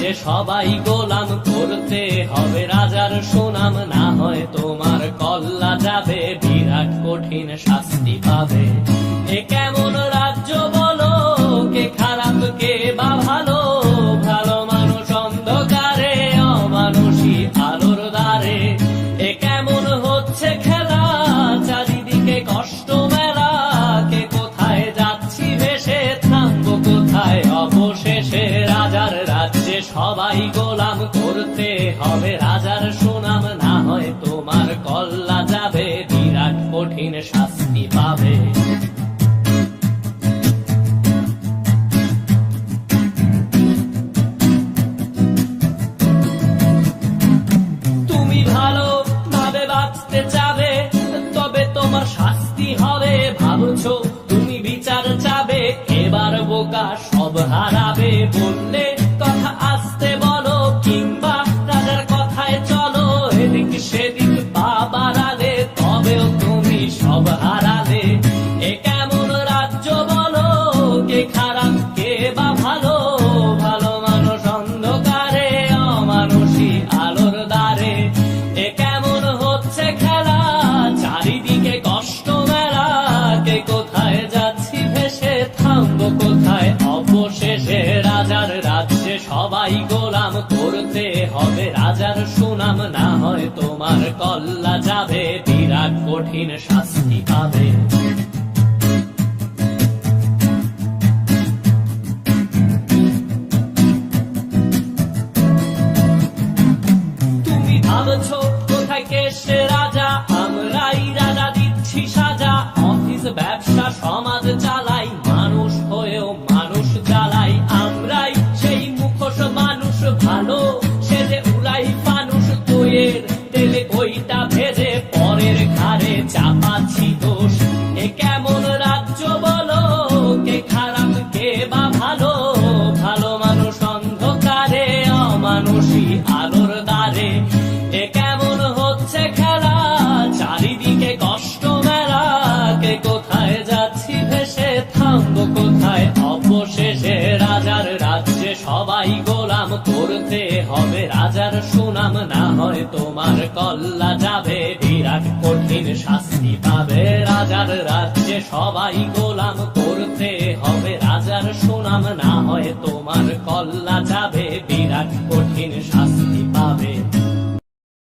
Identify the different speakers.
Speaker 1: রাজ্যে সবাই গোলাম, করতে হবে রাজার সুনাম, না হয় তোমার কল্লা যাবে, বিরাট কঠিন শাস্তি পাবে। এ কেমন রাজ্য বলো, কে খারাপ কে বা ভালো, ভালো মানুষ অন্ধকারে, অমানুষী আলোর দ্বারে। এ কেমন হচ্ছে খেলা, চারিদিকে কষ্ট মেলা, কে কোথায় যাচ্ছি ভেসে, থামবো কোথায় অবশেষে। রাজার রাজ্যে সবাই গোলাম, করতে হবে রাজার সুনাম, না হয় তোমার কল্লা যাবে, বিরাট কঠিন শাস্তি পাবে। তুমি ভালো ভাবে বাঁচতে চাবে, তবে তোমার শাস্তি হবে। ভাবছো তুমি বিচার চাবে, এবার বোকা সব হারাবে। বললে কথা আসতে বলো, কিংবা রাজার কথায় চলো, এদিক সেদিক পা বাড়ালে, তবেও তুমি সব হারালে। এ কেমন রাজ্য বলো, কে খারাপ কে বা ভালো, ভালো মানুষ অন্ধকারে, অমানুষী আলোর দ্বারে। এ কেমন হচ্ছে খেলা, চারিদিকে কষ্ট মেলা, কে কোথায় যাচ্ছি ভেসে, থামবো কোথায় অবশেষে। রাজার রাজ্যে সবাই গোলাম, করতে হবে রাজার সুনাম, না হয় তোমার কল্লা যাবে, বিরাট কঠিন শাস্তি পাবে। তুমি ভাবছো কোথায় কে সে রাজা, আমরাই রাজা দিচ্ছি সাজা। অফিস ব্যবসা সমাজ চালাই, মানুষ হয়েও মানুষ জ্বালাই। আমরাই সেই মুখোশ মানুষ ভালো, সে যে উড়াই ফানুষ দইয়ের তেলে, ওইটা ভেজে পরের ঘাড়ে চাপাচ্ছি দোষ। এ কেমন রাজ্য বলো, কে খারাপ কে বা ভালো, ভালো মানুষ অন্ধকারে, অমানুষী আলোর দ্বারে। এ কেমন হচ্ছে খেলা, চারিদিকে কষ্ট মেলা, কে কোথায় যাচ্ছি ভেসে, থামবো কোথায় অবশেষে। রাজার রাজ্যে সবাই গোলাম, করতে হবে রাজার সুনাম, না হয় তোমার কল্লা যাবে, বিরাট কঠিন শাস্তি পাবে। রাজার রাজ্যে সবাই গোলাম, করতে হবে রাজার সুনাম, না হয় তোমার কল্লা যাবে, বিরাট কঠিন শাস্তি পাবে।